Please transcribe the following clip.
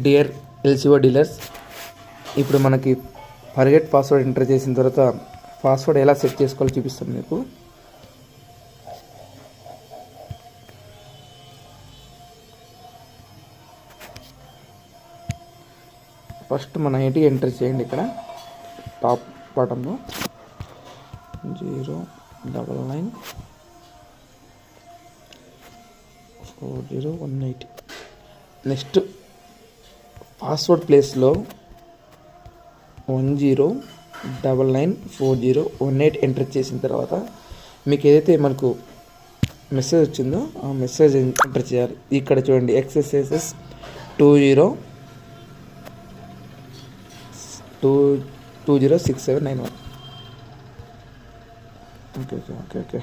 Dear LCAO dealers, ఇప్పుడు మనకి forget password enter చేసిన తర్వాత పాస్వర్డ్ ఎలా సెట్ చేసుకోవాలో చూపిస్తాను మీకు. ఫస్ట్ మన ఐడి ఎంటర్ చేయండి. ఇక్కడ టాప్ బాటంలో 0994018. నెక్స్ట్ పాస్వర్డ్ ప్లేస్లో 10994018 ఎంటర్ చేసిన తర్వాత మీకు ఏదైతే మనకు మెసేజ్ వచ్చిందో ఆ మెసేజ్ ఎంటర్ చేయాలి. ఇక్కడ చూడండి, XSSS 206791. ఓకే.